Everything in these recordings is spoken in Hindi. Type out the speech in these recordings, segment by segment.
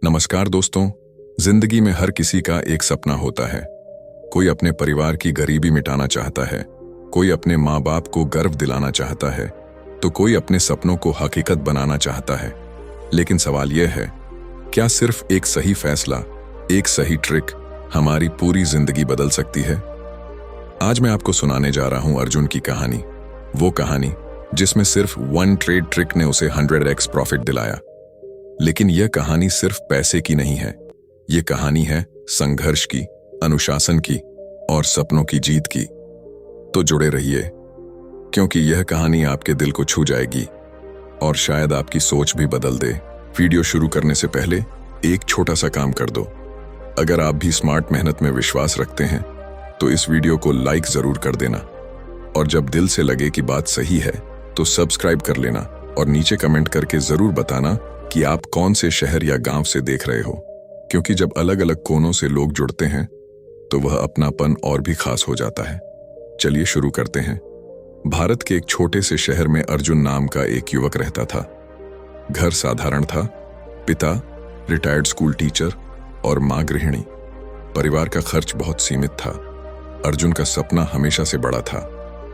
नमस्कार दोस्तों। जिंदगी में हर किसी का एक सपना होता है। कोई अपने परिवार की गरीबी मिटाना चाहता है, कोई अपने माँ बाप को गर्व दिलाना चाहता है, तो कोई अपने सपनों को हकीकत बनाना चाहता है। लेकिन सवाल यह है, क्या सिर्फ एक सही फैसला, एक सही ट्रिक हमारी पूरी जिंदगी बदल सकती है? आज मैं आपको सुनाने जा रहा हूं अर्जुन की कहानी, वो कहानी जिसमें सिर्फ वन ट्रेड ट्रिक ने उसे 100x प्रॉफिट दिलाया। लेकिन यह कहानी सिर्फ पैसे की नहीं है, यह कहानी है संघर्ष की, अनुशासन की और सपनों की जीत की। तो जुड़े रहिए, क्योंकि यह कहानी आपके दिल को छू जाएगी और शायद आपकी सोच भी बदल दे। वीडियो शुरू करने से पहले एक छोटा सा काम कर दो। अगर आप भी स्मार्ट मेहनत में विश्वास रखते हैं तो इस वीडियो को लाइक जरूर कर देना, और जब दिल से लगे कि बात सही है तो सब्सक्राइब कर लेना और नीचे कमेंट करके जरूर बताना कि आप कौन से शहर या गांव से देख रहे हो, क्योंकि जब अलग अलग कोनों से लोग जुड़ते हैं तो वह अपनापन और भी खास हो जाता है। चलिए शुरू करते हैं। भारत के एक छोटे से शहर में अर्जुन नाम का एक युवक रहता था। घर साधारण था, पिता रिटायर्ड स्कूल टीचर और मां गृहिणी। परिवार का खर्च बहुत सीमित था। अर्जुन का सपना हमेशा से बड़ा था।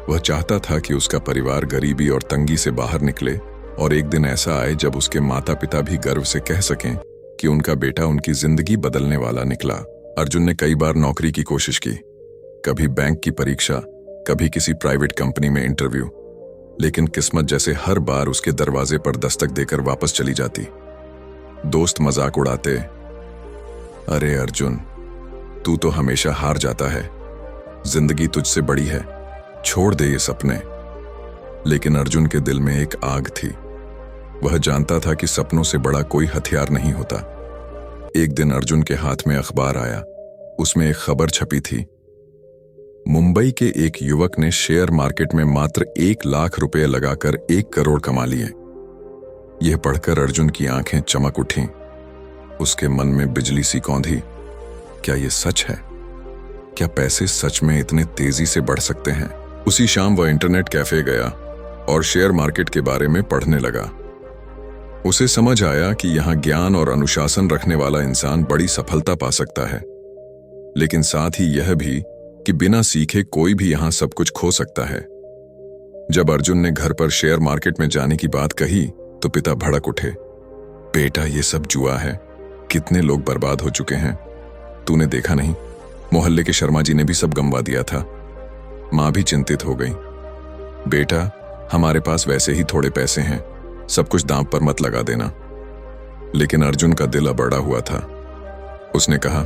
वह चाहता था कि उसका परिवार गरीबी और तंगी से बाहर निकले और एक दिन ऐसा आए जब उसके माता पिता भी गर्व से कह सकें कि उनका बेटा उनकी जिंदगी बदलने वाला निकला। अर्जुन ने कई बार नौकरी की कोशिश की, कभी बैंक की परीक्षा, कभी किसी प्राइवेट कंपनी में इंटरव्यू, लेकिन किस्मत जैसे हर बार उसके दरवाजे पर दस्तक देकर वापस चली जाती। दोस्त मजाक उड़ाते, अरे अर्जुन, तू तो हमेशा हार जाता है, जिंदगी तुझसे बड़ी है, छोड़ दे ये सपने। लेकिन अर्जुन के दिल में एक आग थी। वह जानता था कि सपनों से बड़ा कोई हथियार नहीं होता। एक दिन अर्जुन के हाथ में अखबार आया। उसमें एक खबर छपी थी, मुंबई के एक युवक ने शेयर मार्केट में मात्र 1 लाख रुपए लगाकर 1 करोड़ कमा लिए। यह पढ़कर अर्जुन की आंखें चमक उठीं। उसके मन में बिजली सी कौंधी। क्या यह सच है? क्या पैसे सच में इतने तेजी से बढ़ सकते हैं? उसी शाम वह इंटरनेट कैफे गया और शेयर मार्केट के बारे में पढ़ने लगा। उसे समझ आया कि यहां ज्ञान और अनुशासन रखने वाला इंसान बड़ी सफलता पा सकता है, लेकिन साथ ही यह भी कि बिना सीखे कोई भी यहां सब कुछ खो सकता है। जब अर्जुन ने घर पर शेयर मार्केट में जाने की बात कही तो पिता भड़क उठे, बेटा ये सब जुआ है, कितने लोग बर्बाद हो चुके हैं, तूने देखा नहीं, मोहल्ले के शर्मा जी ने भी सब गंवा दिया था। मां भी चिंतित हो गई, बेटा हमारे पास वैसे ही थोड़े पैसे हैं, सब कुछ दांव पर मत लगा देना। लेकिन अर्जुन का दिल अबड़ा हुआ था। उसने कहा,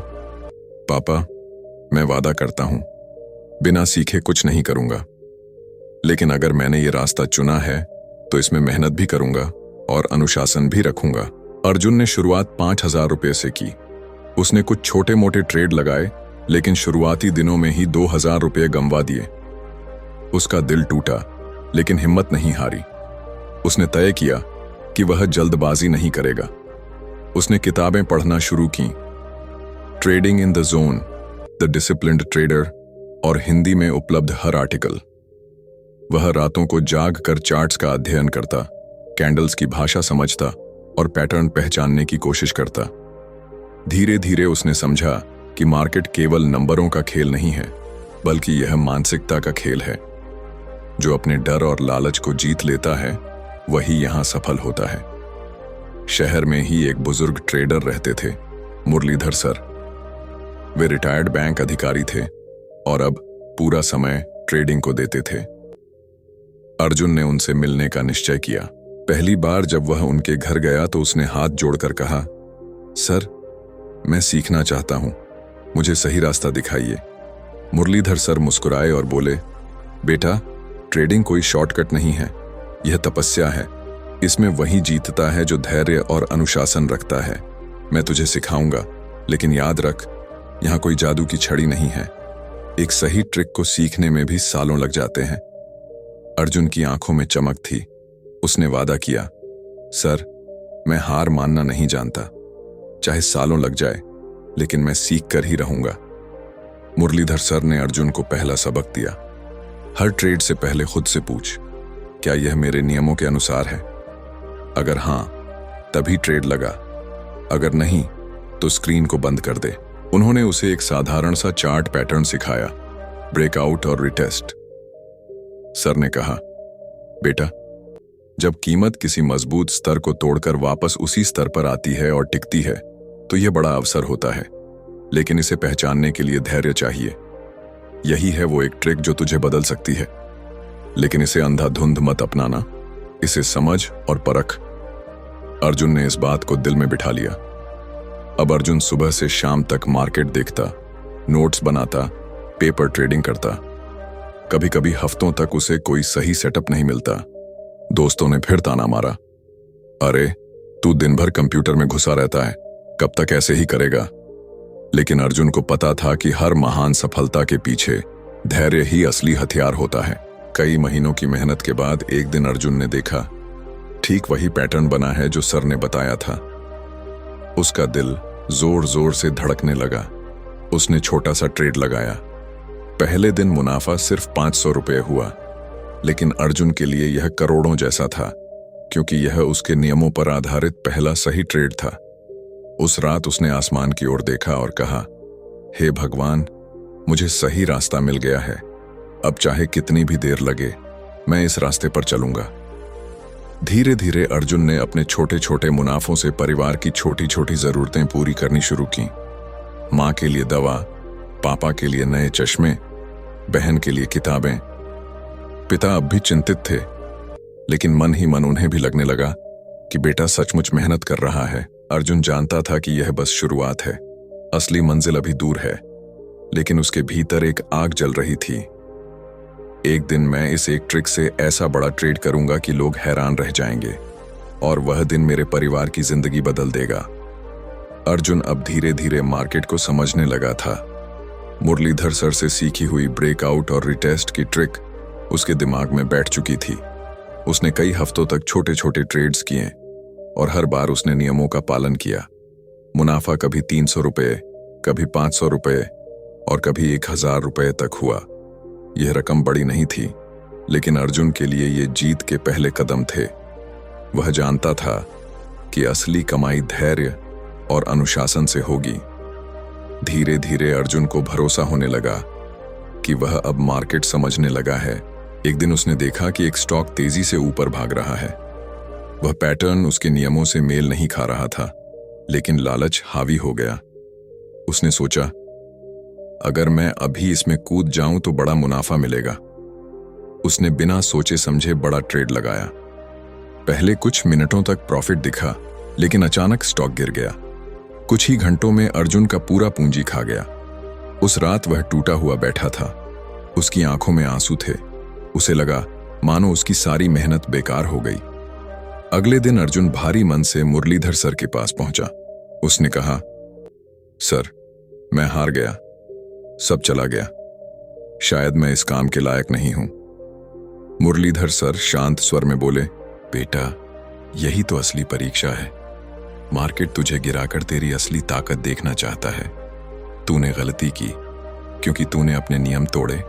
पापा मैं वादा करता हूं, बिना सीखे कुछ नहीं करूंगा, लेकिन अगर मैंने ये रास्ता चुना है तो इसमें मेहनत भी करूंगा और अनुशासन भी रखूंगा। अर्जुन ने शुरुआत 5,000 रुपये से की। उसने कुछ छोटे मोटे ट्रेड लगाए, लेकिन शुरुआती दिनों में ही 2,000 रुपये गंवा दिए। उसका दिल टूटा, लेकिन हिम्मत नहीं हारी। उसने तय किया कि वह जल्दबाजी नहीं करेगा। उसने किताबें पढ़ना शुरू की, trading in the zone, the disciplined trader और हिंदी में उपलब्ध हर आर्टिकल। वह रातों को जाग कर चार्ट्स का अध्ययन करता, कैंडल्स की भाषा समझता और पैटर्न पहचानने की कोशिश करता। धीरे धीरे उसने समझा कि मार्केट केवल नंबरों का खेल नहीं है, बल्कि यह मानसिकता का खेल है। जो अपने डर और लालच को जीत लेता है वही यहां सफल होता है। शहर में ही एक बुजुर्ग ट्रेडर रहते थे, मुरलीधर सर। वे रिटायर्ड बैंक अधिकारी थे और अब पूरा समय ट्रेडिंग को देते थे। अर्जुन ने उनसे मिलने का निश्चय किया। पहली बार जब वह उनके घर गया तो उसने हाथ जोड़कर कहा, सर मैं सीखना चाहता हूं, मुझे सही रास्ता दिखाइए। मुरलीधर सर मुस्कुराए और बोले, बेटा ट्रेडिंग कोई शॉर्टकट नहीं है, यह तपस्या है। इसमें वही जीतता है जो धैर्य और अनुशासन रखता है। मैं तुझे सिखाऊंगा, लेकिन याद रख, यहां कोई जादू की छड़ी नहीं है। एक सही ट्रिक को सीखने में भी सालों लग जाते हैं। अर्जुन की आंखों में चमक थी। उसने वादा किया, सर मैं हार मानना नहीं जानता, चाहे सालों लग जाए, लेकिन मैं सीख कर ही रहूंगा। मुरलीधर सर ने अर्जुन को पहला सबक दिया, हर ट्रेड से पहले खुद से पूछ, क्या यह मेरे नियमों के अनुसार है? अगर हां, तभी ट्रेड लगा, अगर नहीं तो स्क्रीन को बंद कर दे। उन्होंने उसे एक साधारण सा चार्ट पैटर्न सिखाया, ब्रेकआउट और रिटेस्ट। सर ने कहा, बेटा, जब कीमत किसी मजबूत स्तर को तोड़कर वापस उसी स्तर पर आती है और टिकती है तो यह बड़ा अवसर होता है, लेकिन इसे पहचानने के लिए धैर्य चाहिए। यही है वो एक ट्रिक जो तुझे बदल सकती है, लेकिन इसे अंधाधुंध मत अपनाना, इसे समझ और परख। अर्जुन ने इस बात को दिल में बिठा लिया। अब अर्जुन सुबह से शाम तक मार्केट देखता, नोट्स बनाता, पेपर ट्रेडिंग करता। कभी कभी हफ्तों तक उसे कोई सही सेटअप नहीं मिलता। दोस्तों ने फिर ताना मारा, अरे तू दिन भर कंप्यूटर में घुसा रहता है, कब तक ऐसे ही करेगा। लेकिन अर्जुन को पता था कि हर महान सफलता के पीछे धैर्य ही असली हथियार होता है। कई महीनों की मेहनत के बाद एक दिन अर्जुन ने देखा, ठीक वही पैटर्न बना है जो सर ने बताया था। उसका दिल जोर जोर से धड़कने लगा। उसने छोटा सा ट्रेड लगाया। पहले दिन मुनाफा सिर्फ 500 रुपये हुआ, लेकिन अर्जुन के लिए यह करोड़ों जैसा था, क्योंकि यह उसके नियमों पर आधारित पहला सही ट्रेड था। उस रात उसने आसमान की ओर देखा और कहा, हे भगवान, मुझे सही रास्ता मिल गया है। अब चाहे कितनी भी देर लगे, मैं इस रास्ते पर चलूंगा। धीरे धीरे अर्जुन ने अपने छोटे छोटे मुनाफों से परिवार की छोटी छोटी जरूरतें पूरी करनी शुरू की। माँ के लिए दवा, पापा के लिए नए चश्मे, बहन के लिए किताबें। पिता अब भी चिंतित थे, लेकिन मन ही मन उन्हें भी लगने लगा कि बेटा सचमुच मेहनत कर रहा है। अर्जुन जानता था कि यह बस शुरुआत है, असली मंजिल अभी दूर है, लेकिन उसके भीतर एक आग जल रही थी। एक दिन मैं इस एक ट्रिक से ऐसा बड़ा ट्रेड करूंगा कि लोग हैरान रह जाएंगे, और वह दिन मेरे परिवार की जिंदगी बदल देगा। अर्जुन अब धीरे धीरे मार्केट को समझने लगा था। मुरलीधर सर से सीखी हुई ब्रेकआउट और रिटेस्ट की ट्रिक उसके दिमाग में बैठ चुकी थी। उसने कई हफ्तों तक छोटे छोटे ट्रेड्स किए और हर बार उसने नियमों का पालन किया। मुनाफा कभी 300 रुपये, कभी 500 रुपये और कभी 1000 रुपये तक हुआ। यह रकम बड़ी नहीं थी, लेकिन अर्जुन के लिए ये जीत के पहले कदम थे। वह जानता था कि असली कमाई धैर्य और अनुशासन से होगी। धीरे धीरे अर्जुन को भरोसा होने लगा कि वह अब मार्केट समझने लगा है। एक दिन उसने देखा कि एक स्टॉक तेजी से ऊपर भाग रहा है। वह पैटर्न उसके नियमों से मेल नहीं खा रहा था, लेकिन लालच हावी हो गया। उसने सोचा, अगर मैं अभी इसमें कूद जाऊं तो बड़ा मुनाफा मिलेगा। उसने बिना सोचे समझे बड़ा ट्रेड लगाया। पहले कुछ मिनटों तक प्रॉफिट दिखा, लेकिन अचानक स्टॉक गिर गया। कुछ ही घंटों में अर्जुन का पूरा पूंजी खा गया। उस रात वह टूटा हुआ बैठा था। उसकी आंखों में आंसू थे। उसे लगा मानो उसकी सारी मेहनत बेकार हो गई। अगले दिन अर्जुन भारी मन से मुरलीधर सर के पास पहुंचा। उसने कहा, सर, मैं हार गया, सब चला गया। शायद मैं इस काम के लायक नहीं हूं। मुरलीधर सर शांत स्वर में बोले, बेटा, यही तो असली परीक्षा है। मार्केट तुझे गिराकर तेरी असली ताकत देखना चाहता है। तूने गलती की क्योंकि तूने अपने नियम तोड़े।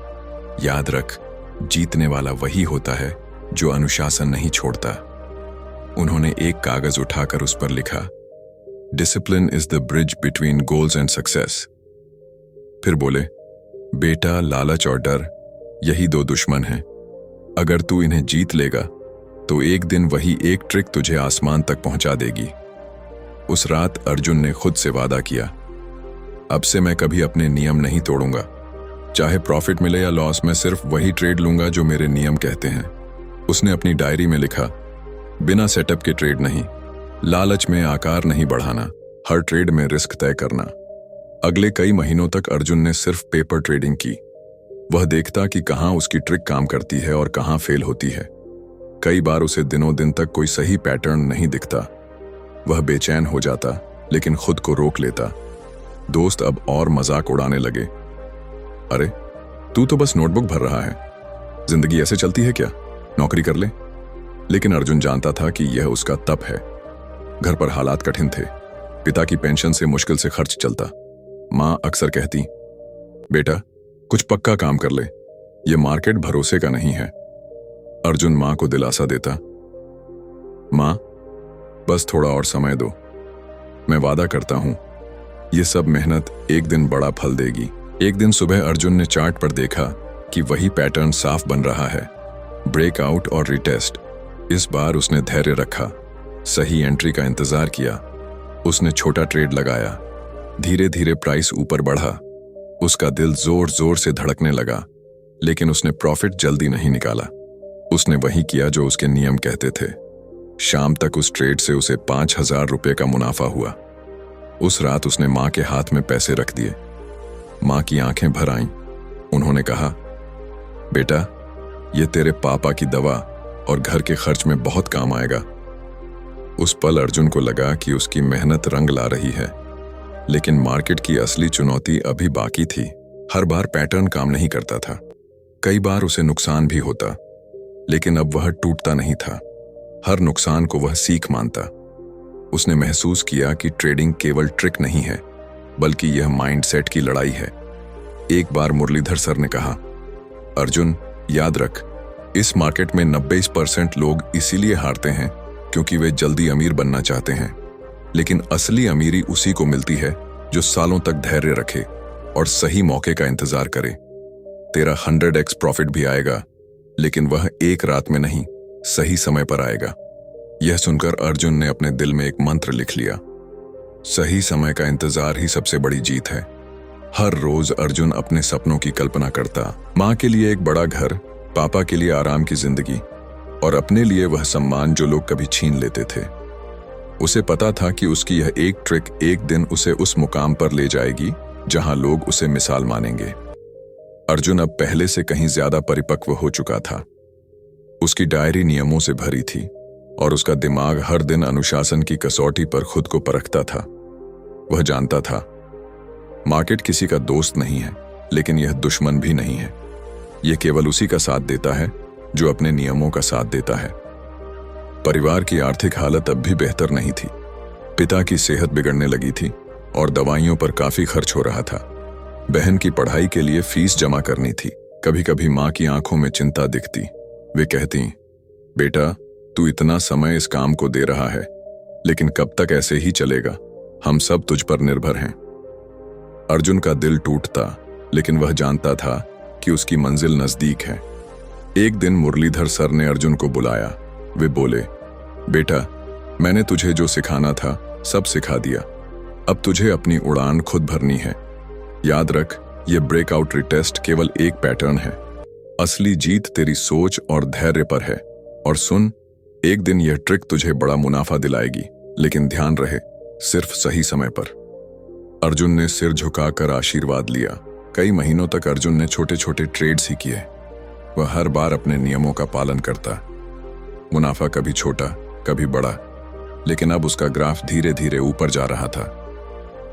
याद रख, जीतने वाला वही होता है जो अनुशासन नहीं छोड़ता। उन्होंने एक कागज उठाकर उस पर लिखा, discipline is the bridge between goals and success. फिर बोले, बेटा, लालच और डर यही दो दुश्मन हैं। अगर तू इन्हें जीत लेगा तो एक दिन वही एक ट्रिक तुझे आसमान तक पहुंचा देगी। उस रात अर्जुन ने खुद से वादा किया, अब से मैं कभी अपने नियम नहीं तोड़ूंगा। चाहे प्रॉफिट मिले या लॉस, मैं सिर्फ वही ट्रेड लूंगा जो मेरे नियम कहते हैं। उसने अपनी डायरी में लिखा, बिना सेटअप के ट्रेड नहीं, लालच में आकार नहीं बढ़ाना, हर ट्रेड में रिस्क तय करना। अगले कई महीनों तक अर्जुन ने सिर्फ पेपर ट्रेडिंग की। वह देखता कि कहां उसकी ट्रिक काम करती है और कहां फेल होती है। कई बार उसे दिनों दिन तक कोई सही पैटर्न नहीं दिखता। वह बेचैन हो जाता, लेकिन खुद को रोक लेता। दोस्त अब और मजाक उड़ाने लगे, अरे तू तो बस नोटबुक भर रहा है, जिंदगी ऐसे चलती है क्या, नौकरी कर ले। लेकिन अर्जुन जानता था कि यह उसका तप है। घर पर हालात कठिन थे। पिता की पेंशन से मुश्किल से खर्च चलता। माँ अक्सर कहती, बेटा कुछ पक्का काम कर ले, ये मार्केट भरोसे का नहीं है। अर्जुन माँ को दिलासा देता, माँ बस थोड़ा और समय दो, मैं वादा करता हूं ये सब मेहनत एक दिन बड़ा फल देगी। एक दिन सुबह अर्जुन ने चार्ट पर देखा कि वही पैटर्न साफ बन रहा है, ब्रेकआउट और रिटेस्ट। इस बार उसने धैर्य रखा, सही एंट्री का इंतजार किया। उसने छोटा ट्रेड लगाया, धीरे धीरे प्राइस ऊपर बढ़ा। उसका दिल जोर जोर से धड़कने लगा, लेकिन उसने प्रॉफिट जल्दी नहीं निकाला। उसने वही किया जो उसके नियम कहते थे। शाम तक उस ट्रेड से उसे 5,000 रुपये का मुनाफा हुआ। उस रात उसने मां के हाथ में पैसे रख दिए। मां की आंखें भर आईं। उन्होंने कहा, बेटा, ये तेरे पापा की दवा और घर के खर्च में बहुत काम आएगा। उस पल अर्जुन को लगा कि उसकी मेहनत रंग ला रही है, लेकिन मार्केट की असली चुनौती अभी बाकी थी। हर बार पैटर्न काम नहीं करता था, कई बार उसे नुकसान भी होता, लेकिन अब वह टूटता नहीं था। हर नुकसान को वह सीख मानता। उसने महसूस किया कि ट्रेडिंग केवल ट्रिक नहीं है, बल्कि यह माइंडसेट की लड़ाई है। एक बार मुरलीधर सर ने कहा, अर्जुन, याद रख, इस मार्केट में 90% लोग इसीलिए हारते हैं क्योंकि वे जल्दी अमीर बनना चाहते हैं, लेकिन असली अमीरी उसी को मिलती है जो सालों तक धैर्य रखे और सही मौके का इंतजार करे। तेरा 100x प्रॉफिट भी आएगा, लेकिन वह एक रात में नहीं, सही समय पर आएगा। यह सुनकर अर्जुन ने अपने दिल में एक मंत्र लिख लिया, सही समय का इंतजार ही सबसे बड़ी जीत है। हर रोज अर्जुन अपने सपनों की कल्पना करता, माँ के लिए एक बड़ा घर, पापा के लिए आराम की जिंदगी और अपने लिए वह सम्मान जो लोग कभी छीन लेते थे। उसे पता था कि उसकी यह एक ट्रिक एक दिन उसे उस मुकाम पर ले जाएगी जहां लोग उसे मिसाल मानेंगे। अर्जुन अब पहले से कहीं ज्यादा परिपक्व हो चुका था। उसकी डायरी नियमों से भरी थी और उसका दिमाग हर दिन अनुशासन की कसौटी पर खुद को परखता था। वह जानता था, मार्केट किसी का दोस्त नहीं है, लेकिन यह दुश्मन भी नहीं है। यह केवल उसी का साथ देता है जो अपने नियमों का साथ देता है। परिवार की आर्थिक हालत अब भी बेहतर नहीं थी। पिता की सेहत बिगड़ने लगी थी और दवाइयों पर काफी खर्च हो रहा था। बहन की पढ़ाई के लिए फीस जमा करनी थी। कभी कभी माँ की आंखों में चिंता दिखती। वे कहती, बेटा, तू इतना समय इस काम को दे रहा है, लेकिन कब तक ऐसे ही चलेगा? हम सब तुझ पर निर्भर हैं। अर्जुन का दिल टूटता, लेकिन वह जानता था कि उसकी मंजिल नजदीक है। एक दिन मुरलीधर सर ने अर्जुन को बुलाया। वे बोले, बेटा, मैंने तुझे जो सिखाना था सब सिखा दिया। अब तुझे अपनी उड़ान खुद भरनी है। याद रख, ये ब्रेकआउट रिटेस्ट केवल एक पैटर्न है। असली जीत तेरी सोच और धैर्य पर है। और सुन, एक दिन यह ट्रिक तुझे बड़ा मुनाफा दिलाएगी, लेकिन ध्यान रहे, सिर्फ सही समय पर। अर्जुन ने सिर झुकाकर आशीर्वाद लिया। कई महीनों तक अर्जुन ने छोटे छोटे ट्रेड्स ही किए। वह हर बार अपने नियमों का पालन करता। मुनाफा कभी छोटा, कभी बड़ा, लेकिन अब उसका ग्राफ धीरे धीरे ऊपर जा रहा था।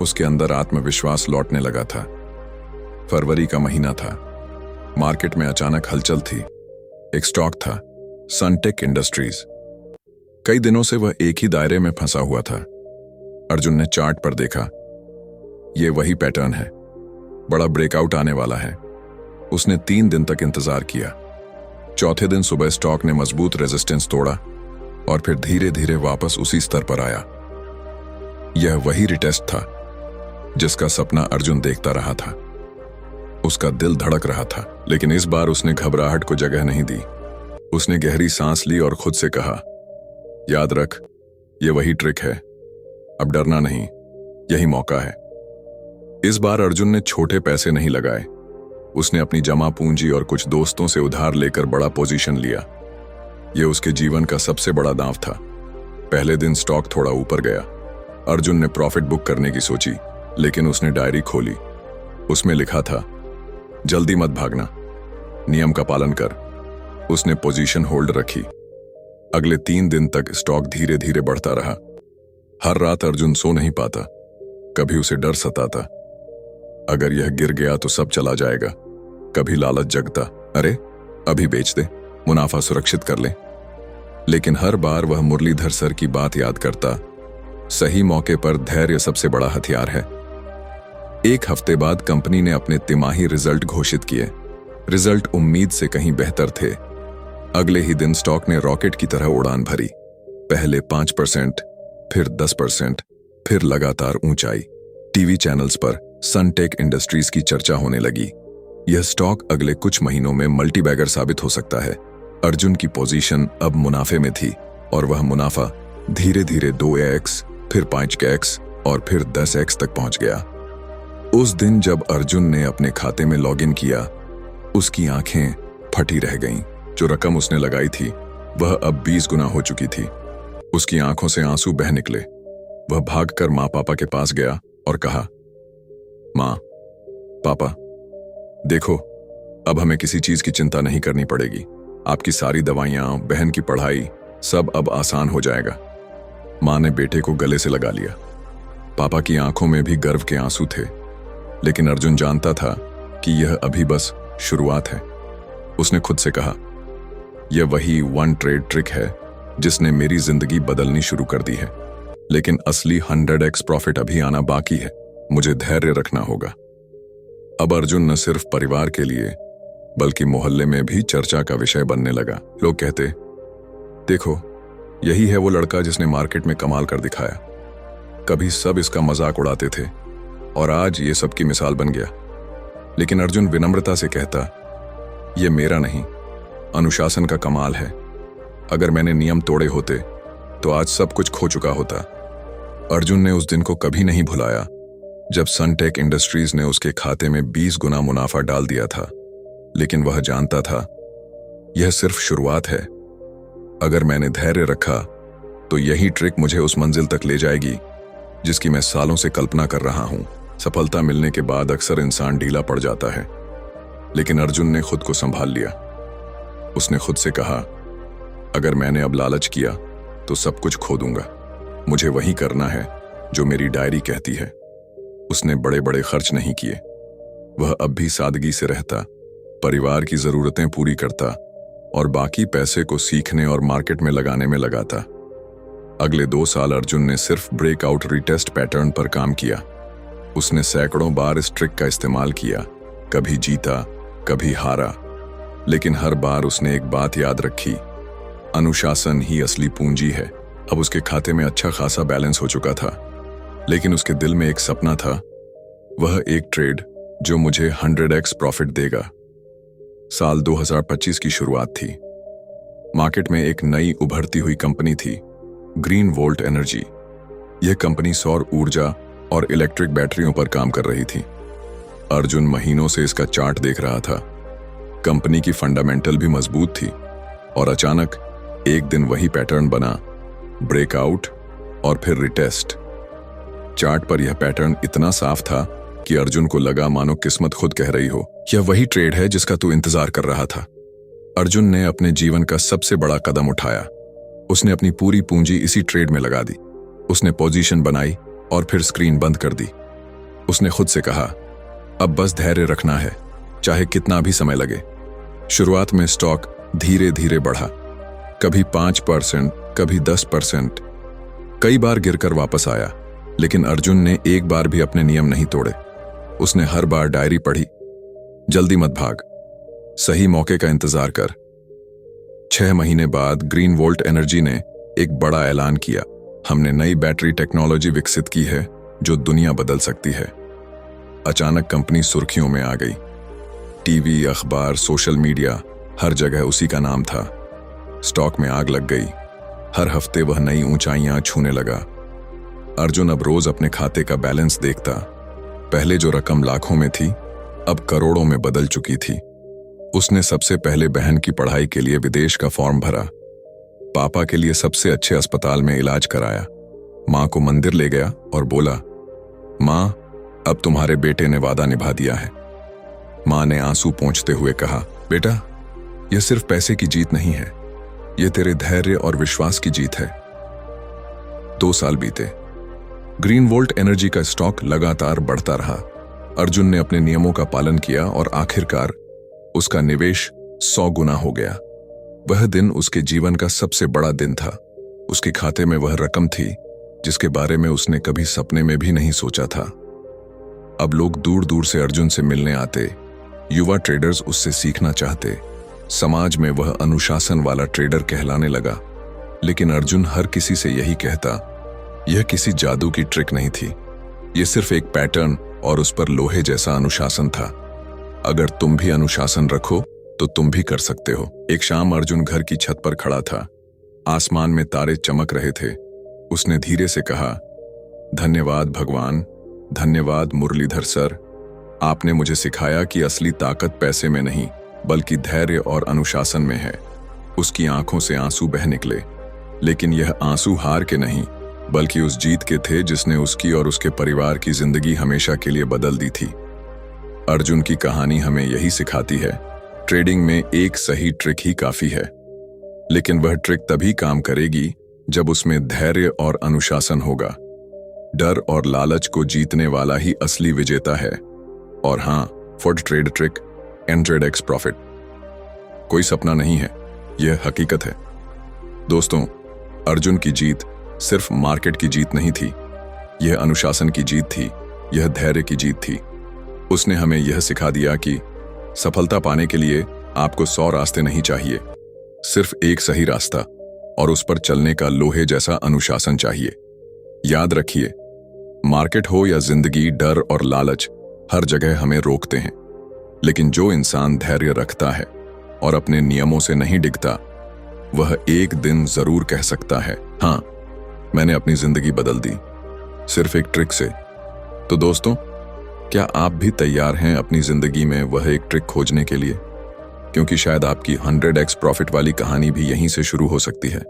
उसके अंदर आत्मविश्वास लौटने लगा था। फरवरी का महीना था। मार्केट में अचानक हलचल थी। एक स्टॉक था, सनटेक इंडस्ट्रीज। कई दिनों से वह एक ही दायरे में फंसा हुआ था। अर्जुन ने चार्ट पर देखा, यह वही पैटर्न है, बड़ा ब्रेकआउट आने वाला है। उसने 3 दिन तक इंतजार किया। चौथे दिन सुबह स्टॉक ने मजबूत रेजिस्टेंस तोड़ा और फिर धीरे धीरे वापस उसी स्तर पर आया। यह वही रिटेस्ट था जिसका सपना अर्जुन देखता रहा था। उसका दिल धड़क रहा था, लेकिन इस बार उसने घबराहट को जगह नहीं दी। उसने गहरी सांस ली और खुद से कहा, याद रख, यह वही ट्रिक है। अब डरना नहीं, यही मौका है। इस बार अर्जुन ने छोटे पैसे नहीं लगाए। उसने अपनी जमा पूंजी और कुछ दोस्तों से उधार लेकर बड़ा पोजीशन लिया। यह उसके जीवन का सबसे बड़ा दांव था। पहले दिन स्टॉक थोड़ा ऊपर गया। अर्जुन ने प्रॉफिट बुक करने की सोची, लेकिन उसने डायरी खोली। उसमें लिखा था, जल्दी मत भागना, नियम का पालन कर। उसने पोजीशन होल्ड रखी। अगले 3 दिन तक स्टॉक धीरे धीरे बढ़ता रहा। हर रात अर्जुन सो नहीं पाता। कभी उसे डर सताता, अगर यह गिर गया तो सब चला जाएगा। कभी लालच जगता, अरे अभी बेच दे, मुनाफा सुरक्षित कर ले। लेकिन हर बार वह मुरलीधर सर की बात याद करता, सही मौके पर धैर्य सबसे बड़ा हथियार है। एक हफ्ते बाद कंपनी ने अपने तिमाही रिजल्ट घोषित किए। रिजल्ट उम्मीद से कहीं बेहतर थे। अगले ही दिन स्टॉक ने रॉकेट की तरह उड़ान भरी। पहले 5%, फिर 10%, फिर लगातार ऊंचाई। टीवी चैनल्स पर सनटेक इंडस्ट्रीज की चर्चा होने लगी। यह स्टॉक अगले कुछ महीनों में मल्टीबैगर साबित हो सकता है। अर्जुन की पोजीशन अब मुनाफे में थी और वह मुनाफा धीरे धीरे 2x, फिर 5x और फिर 10x तक पहुंच गया। उस दिन जब अर्जुन ने अपने खाते में लॉगिन किया, उसकी आंखें फटी रह गईं। जो रकम उसने लगाई थी वह अब 20 गुना हो चुकी थी। उसकी आंखों से आंसू बह निकले। वह भागकर माँ पापा के पास गया और कहा, माँ पापा देखो, अब हमें किसी चीज की चिंता नहीं करनी पड़ेगी। आपकी सारी दवाइयां, बहन की पढ़ाई, सब अब आसान हो जाएगा। माँ ने बेटे को गले से लगा लिया। पापा की आंखों में भी गर्व के आंसू थे, लेकिन अर्जुन जानता था कि यह अभी बस शुरुआत है। उसने खुद से कहा, यह वही वन ट्रेड ट्रिक है जिसने मेरी जिंदगी बदलनी शुरू कर दी है, लेकिन असली 100x प्रॉफिट अभी आना बाकी है। मुझे धैर्य रखना होगा। अब अर्जुन न सिर्फ परिवार के लिए बल्कि मोहल्ले में भी चर्चा का विषय बनने लगा। लोग कहते, देखो यही है वो लड़का जिसने मार्केट में कमाल कर दिखाया। कभी सब इसका मजाक उड़ाते थे और आज ये सबकी मिसाल बन गया। लेकिन अर्जुन विनम्रता से कहता, यह मेरा नहीं, अनुशासन का कमाल है। अगर मैंने नियम तोड़े होते तो आज सब कुछ खो चुका होता। अर्जुन ने उस दिन को कभी नहीं भुलाया जब सनटेक इंडस्ट्रीज ने उसके खाते में 20 गुना मुनाफा डाल दिया था। लेकिन वह जानता था यह सिर्फ शुरुआत है। अगर मैंने धैर्य रखा तो यही ट्रिक मुझे उस मंजिल तक ले जाएगी जिसकी मैं सालों से कल्पना कर रहा हूं। सफलता मिलने के बाद अक्सर इंसान ढीला पड़ जाता है, लेकिन अर्जुन ने खुद को संभाल लिया। उसने खुद से कहा, अगर मैंने अब लालच किया तो सब कुछ खो दूंगा। मुझे वही करना है जो मेरी डायरी कहती है। उसने बड़े बड़े खर्च नहीं किए। वह अब भी सादगी से रहता, परिवार की जरूरतें पूरी करता और बाकी पैसे को सीखने और मार्केट में लगाने में लगाता। अगले 2 साल अर्जुन ने सिर्फ ब्रेकआउट रीटेस्ट पैटर्न पर काम किया। उसने सैकड़ों बार इस ट्रिक का इस्तेमाल किया, कभी जीता, कभी हारा, लेकिन हर बार उसने एक बात याद रखी, अनुशासन ही असली पूंजी है। अब उसके खाते में अच्छा खासा बैलेंस हो चुका था, लेकिन उसके दिल में एक सपना था, वह एक ट्रेड जो मुझे 100x प्रॉफिट देगा। साल 2025 की शुरुआत थी। मार्केट में एक नई उभरती हुई कंपनी थी, ग्रीन वोल्ट एनर्जी। यह कंपनी सौर ऊर्जा और इलेक्ट्रिक बैटरियों पर काम कर रही थी। अर्जुन महीनों से इसका चार्ट देख रहा था। कंपनी की फंडामेंटल भी मजबूत थी और अचानक एक दिन वही पैटर्न बना, ब्रेकआउट और फिर रिटेस्ट। चार्ट पर यह पैटर्न इतना साफ था कि अर्जुन को लगा मानो किस्मत खुद कह रही हो, यह वही ट्रेड है जिसका तू इंतजार कर रहा था। अर्जुन ने अपने जीवन का सबसे बड़ा कदम उठाया। उसने अपनी पूरी पूंजी इसी ट्रेड में लगा दी। उसने पोजीशन बनाई और फिर स्क्रीन बंद कर दी। उसने खुद से कहा, अब बस धैर्य रखना है, चाहे कितना भी समय लगे। शुरुआत में स्टॉक धीरे धीरे बढ़ा, कभी 5%, कभी 10%, कई बार गिरकर वापस आया। लेकिन अर्जुन ने एक बार भी अपने नियम नहीं तोड़े। उसने हर बार डायरी पढ़ी, जल्दी मत भाग, सही मौके का इंतजार कर। 6 महीने बाद ग्रीन वोल्ट एनर्जी ने एक बड़ा ऐलान किया, हमने नई बैटरी टेक्नोलॉजी विकसित की है जो दुनिया बदल सकती है। अचानक कंपनी सुर्खियों में आ गई। टीवी, अखबार, सोशल मीडिया, हर जगह उसी का नाम था। स्टॉक में आग लग गई। हर हफ्ते वह नई ऊंचाइयां छूने लगा। अर्जुन अब रोज अपने खाते का बैलेंस देखता। पहले जो रकम लाखों में थी अब करोड़ों में बदल चुकी थी। उसने सबसे पहले बहन की पढ़ाई के लिए विदेश का फॉर्म भरा, पापा के लिए सबसे अच्छे अस्पताल में इलाज कराया, माँ को मंदिर ले गया और बोला, माँ अब तुम्हारे बेटे ने वादा निभा दिया है। माँ ने आंसू पोंछते हुए कहा, बेटा यह सिर्फ पैसे की जीत नहीं है, यह तेरे धैर्य और विश्वास की जीत है। 2 साल बीते। ग्रीन वोल्ट एनर्जी का स्टॉक लगातार बढ़ता रहा। अर्जुन ने अपने नियमों का पालन किया और आखिरकार उसका निवेश 100 गुना हो गया। वह दिन उसके जीवन का सबसे बड़ा दिन था। उसके खाते में वह रकम थी जिसके बारे में उसने कभी सपने में भी नहीं सोचा था। अब लोग दूर दूर से अर्जुन से मिलने आते, युवा ट्रेडर्स उससे सीखना चाहते। समाज में वह अनुशासन वाला ट्रेडर कहलाने लगा। लेकिन अर्जुन हर किसी से यही कहता, यह किसी जादू की ट्रिक नहीं थी, ये सिर्फ एक पैटर्न और उस पर लोहे जैसा अनुशासन था। अगर तुम भी अनुशासन रखो तो तुम भी कर सकते हो। एक शाम अर्जुन घर की छत पर खड़ा था। आसमान में तारे चमक रहे थे। उसने धीरे से कहा, धन्यवाद भगवान, धन्यवाद मुरलीधर सर। आपने मुझे सिखाया कि असली ताकत पैसे में नहीं बल्कि धैर्य और अनुशासन में है। उसकी आंखों से आंसू बह निकले, लेकिन यह आंसू हार के नहीं बल्कि उस जीत के थे जिसने उसकी और उसके परिवार की जिंदगी हमेशा के लिए बदल दी थी। अर्जुन की कहानी हमें यही सिखाती है, ट्रेडिंग में एक सही ट्रिक ही काफी है, लेकिन वह ट्रिक तभी काम करेगी जब उसमें धैर्य और अनुशासन होगा। डर और लालच को जीतने वाला ही असली विजेता है। और हाँ, for trade trick 100x profit कोई सपना नहीं है, यह हकीकत है। दोस्तों, अर्जुन की जीत सिर्फ मार्केट की जीत नहीं थी, यह अनुशासन की जीत थी, यह धैर्य की जीत थी। उसने हमें यह सिखा दिया कि सफलता पाने के लिए आपको 100 रास्ते नहीं चाहिए, सिर्फ एक सही रास्ता और उस पर चलने का लोहे जैसा अनुशासन चाहिए। याद रखिए, मार्केट हो या जिंदगी, डर और लालच हर जगह हमें रोकते हैं, लेकिन जो इंसान धैर्य रखता है और अपने नियमों से नहीं डिगता, वह एक दिन जरूर कह सकता है, हाँ, मैंने अपनी जिंदगी बदल दी सिर्फ एक ट्रिक से। तो दोस्तों, क्या आप भी तैयार हैं अपनी जिंदगी में वह एक ट्रिक खोजने के लिए? क्योंकि शायद आपकी 100x प्रॉफिट वाली कहानी भी यहीं से शुरू हो सकती है।